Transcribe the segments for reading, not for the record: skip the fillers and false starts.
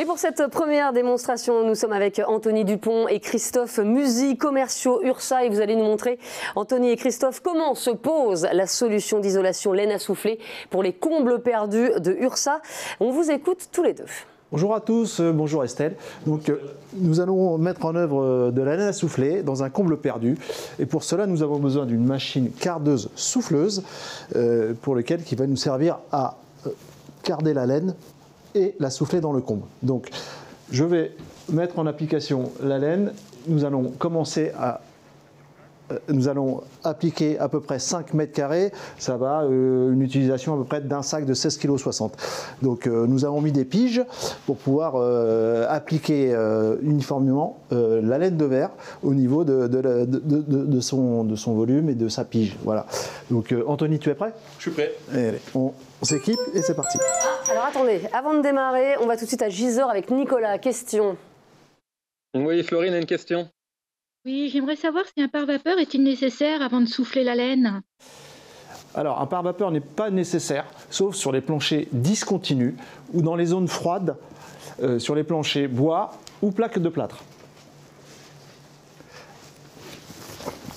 Et pour cette première démonstration, nous sommes avec Anthony Dupont et Christophe Musy, commerciaux Ursa, et vous allez nous montrer, Anthony et Christophe, comment se pose la solution d'isolation laine à souffler pour les combles perdus de Ursa. On vous écoute tous les deux. Bonjour à tous, bonjour Estelle. Donc, nous allons mettre en œuvre de la laine à souffler dans un comble perdu. Et pour cela, nous avons besoin d'une machine cardeuse souffleuse pour laquelle qui va nous servir à carder la laine et la souffler dans le comble. Donc, je vais mettre en application la laine. Nous allons commencer à nous allons appliquer à peu près 5 mètres carrés, ça va, une utilisation à peu près d'un sac de 16,60 kg. Donc nous avons mis des piges pour pouvoir appliquer uniformément la laine de verre au niveau de son volume et de sa pige. Voilà. Donc Anthony, tu es prêt? Je suis prêt. Allez, on s'équipe et c'est parti. Alors attendez, avant de démarrer, on va tout de suite à Gisors avec Nicolas. Question. Oui, Florine a une question. Oui, j'aimerais savoir si un pare-vapeur est-il nécessaire avant de souffler la laine? Alors, un pare-vapeur n'est pas nécessaire, sauf sur les planchers discontinus ou dans les zones froides, sur les planchers bois ou plaques de plâtre.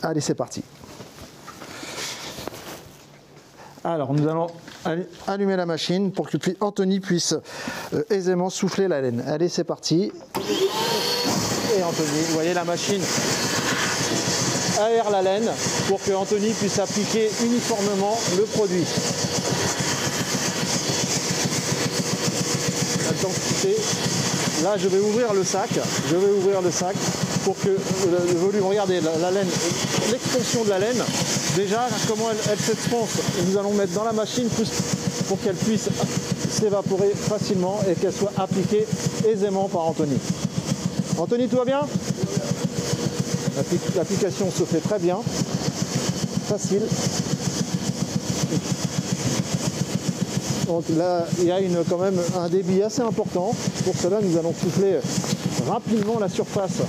Allez, c'est parti. Alors, nous allons allumer la machine pour que Anthony puisse aisément souffler la laine. Allez, c'est parti. Et Anthony, vous voyez la machine aère la laine pour que Anthony puisse appliquer uniformément le produit. L'intensité. Là, je vais ouvrir le sac. Pour que le volume, regardez la laine, l'expansion de la laine. Déjà, comment elle s'expanse. Nous allons mettre dans la machine pour qu'elle puisse s'évaporer facilement et qu'elle soit appliquée aisément par Anthony. Anthony, tout va bien? L'application se fait très bien, facile. Donc là, il y a quand même un débit assez important. Pour cela, nous allons souffler rapidement la surface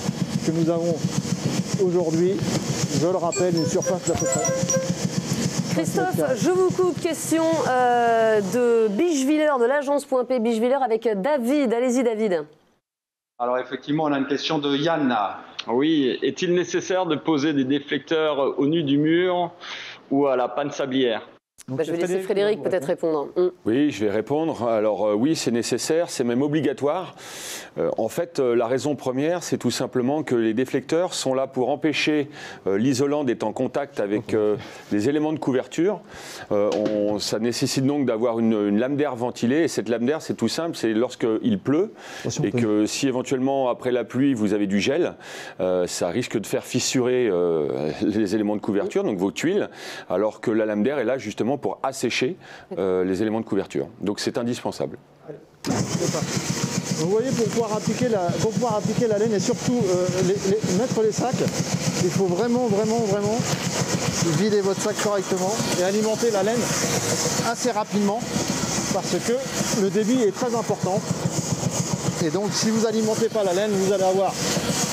que nous avons aujourd'hui. Je le rappelle, une surface d'à peu près. Christophe, je vous coupe. Question de Bicheviller, de l'agence.p Bicheviller avec David. Allez-y, David. Alors effectivement, on a une question de Yann. Oui, est-il nécessaire de poser des déflecteurs au nu du mur ou à la panne sablière? Je vais laisser Frédéric peut-être répondre. Oui, je vais répondre. Alors oui, c'est nécessaire, c'est même obligatoire. En fait, la raison première, c'est tout simplement que les déflecteurs sont là pour empêcher l'isolant d'être en contact avec les éléments de couverture. Ça nécessite donc d'avoir une lame d'air ventilée. Et cette lame d'air, c'est tout simple, c'est lorsqu'il pleut et que si éventuellement après la pluie, vous avez du gel, ça risque de faire fissurer les éléments de couverture, donc vos tuiles, alors que la lame d'air est là justement pour assécher les éléments de couverture. Donc c'est indispensable. Vous voyez, pour pouvoir appliquer la laine et surtout mettre les sacs, il faut vraiment vider votre sac correctement et alimenter la laine assez rapidement parce que le débit est très important. Et donc si vous n'alimentez pas la laine, vous allez avoir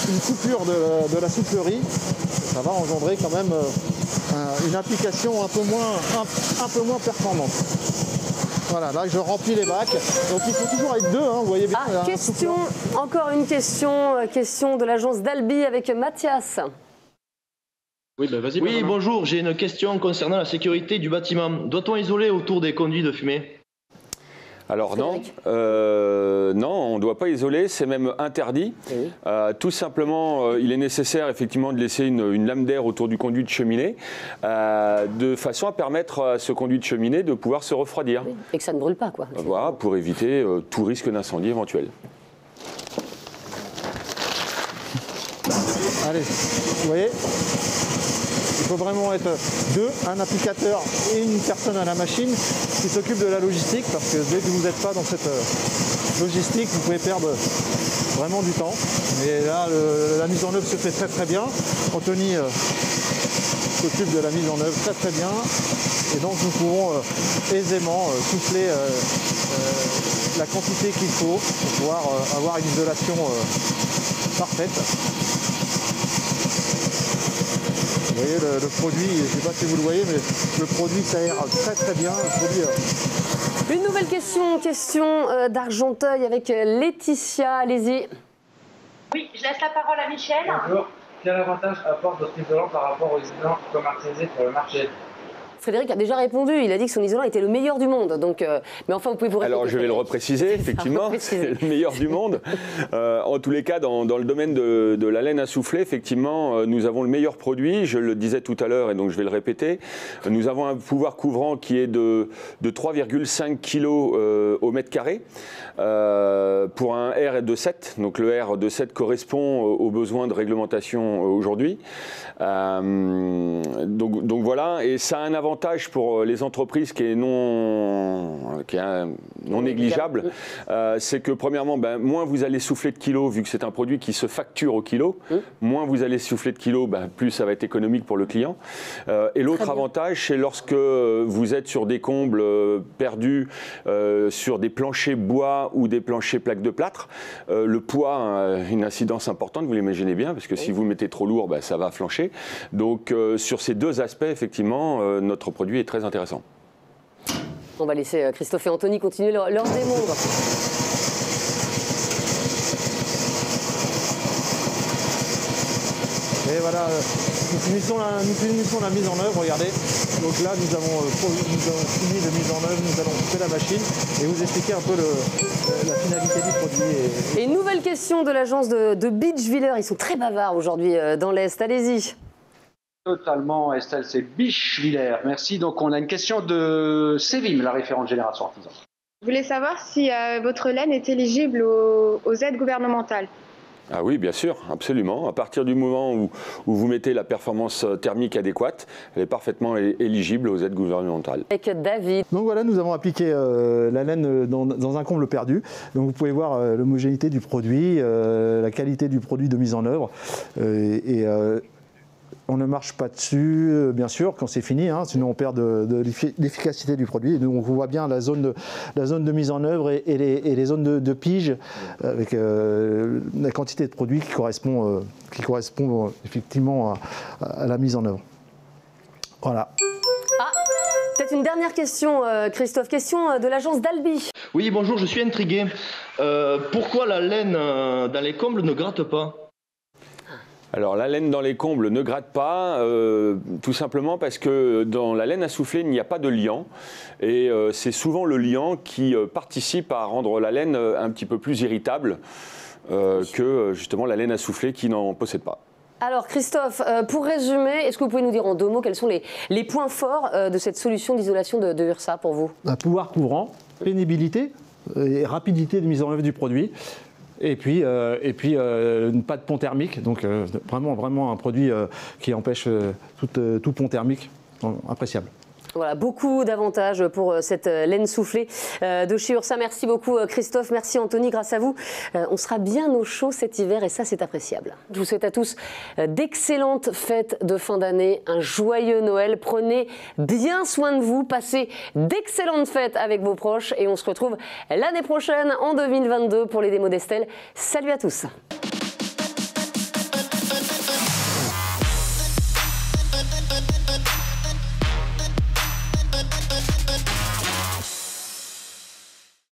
une coupure de la soufflerie. Ça va engendrer quand même une application un peu moins performante. Voilà, là je remplis les bacs. Donc il faut toujours être deux, hein, vous voyez bien. Encore une question de l'agence d'Albi avec Mathias. Oui, vas-y. Oui, bonjour, j'ai une question concernant la sécurité du bâtiment. Doit-on isoler autour des conduits de fumée? Alors non, on ne doit pas isoler, c'est même interdit. Oui. Tout simplement, il est nécessaire effectivement de laisser une lame d'air autour du conduit de cheminée, de façon à permettre à ce conduit de cheminée de pouvoir se refroidir. Oui, et que ça ne brûle pas, quoi. Voilà, pour éviter tout risque d'incendie éventuel. Allez, vous voyez, il faut vraiment être deux, un applicateur et une personne à la machine qui s'occupe de la logistique, parce que dès que vous n'êtes pas dans cette logistique, vous pouvez perdre vraiment du temps. Mais là, la mise en œuvre se fait très très bien. Anthony s'occupe de la mise en œuvre très très bien. Et donc nous pouvons aisément souffler la quantité qu'il faut pour pouvoir avoir une isolation parfaite. Vous voyez le produit, je ne sais pas si vous le voyez, mais le produit s'aère très très bien. Le produit Une nouvelle question d'Argenteuil avec Laetitia. Allez-y. Oui, je laisse la parole à Michel. Bonjour. Quel avantage apporte votre isolant par rapport aux isolants commercialisés sur le marché? Frédéric a déjà répondu, il a dit que son isolant était le meilleur du monde. Donc, mais enfin, vous pouvez vous répéter. Alors, je vais le repréciser, effectivement, c'est le meilleur du monde. En tous les cas, dans le domaine de la laine à souffler, effectivement, nous avons le meilleur produit. Je le disais tout à l'heure, et donc je vais le répéter. Nous avons un pouvoir couvrant qui est de 3,5 kg au mètre carré pour un R de 7. Donc, le R de 7 correspond aux besoins de réglementation aujourd'hui. Donc voilà, et ça a un avantage pour les entreprises qui est non négligeable, c'est que premièrement, moins vous allez souffler de kilos, vu que c'est un produit qui se facture au kilo, moins vous allez souffler de kilos, plus ça va être économique pour le client. Et l'autre avantage, c'est lorsque vous êtes sur des combles perdus, sur des planchers bois ou des planchers plaques de plâtre, le poids a une incidence importante, vous l'imaginez bien, parce que si vous mettez trop lourd, ça va flancher. Donc sur ces deux aspects, effectivement, notre produit est très intéressant. On va laisser Christophe et Anthony continuer leur démontre. Et voilà, nous finissons la mise en œuvre, regardez. Donc là, nous avons fini de mise en œuvre, nous allons couper la machine et vous expliquer un peu la finalité du produit. Et une nouvelle question de l'agence de Beachviller. Ils sont très bavards aujourd'hui dans l'Est. Allez-y. Totalement, Estelle, c'est Beachviller. Merci. Donc, on a une question de Sévim, la référente Génération Artisan. Je voulais savoir si votre laine est éligible aux aides gouvernementales. Ah oui, bien sûr, absolument. À partir du moment où vous mettez la performance thermique adéquate, elle est parfaitement éligible aux aides gouvernementales. Avec David. Donc voilà, nous avons appliqué la laine dans un comble perdu. Donc vous pouvez voir l'homogénéité du produit, la qualité du produit de mise en œuvre. On ne marche pas dessus, bien sûr, quand c'est fini, sinon on perd de l'efficacité du produit. Et donc on voit bien la zone de mise en œuvre et les zones de pige avec la quantité de produit qui correspond effectivement à la mise en œuvre. Voilà. Ah, peut-être une dernière question, Christophe. Question de l'agence d'Albi. Oui, bonjour, je suis intrigué. Pourquoi la laine dans les combles ne gratte pas ? Alors la laine dans les combles ne gratte pas, tout simplement parce que dans la laine à souffler, il n'y a pas de liant. Et c'est souvent le liant qui participe à rendre la laine un petit peu plus irritable que justement la laine à souffler qui n'en possède pas. Alors Christophe, pour résumer, est-ce que vous pouvez nous dire en deux mots quels sont les points forts de cette solution d'isolation de Ursa pour vous? Un pouvoir couvrant, pénibilité et rapidité de mise en œuvre du produit. Et puis pas de pont thermique, donc vraiment un produit qui empêche tout pont thermique, appréciable. Voilà, beaucoup d'avantages pour cette laine soufflée de chez Ursa. Merci beaucoup Christophe, merci Anthony, grâce à vous, on sera bien au chaud cet hiver et ça c'est appréciable. Je vous souhaite à tous d'excellentes fêtes de fin d'année, un joyeux Noël, prenez bien soin de vous, passez d'excellentes fêtes avec vos proches et on se retrouve l'année prochaine en 2022 pour les démos d'Estelle. Salut à tous.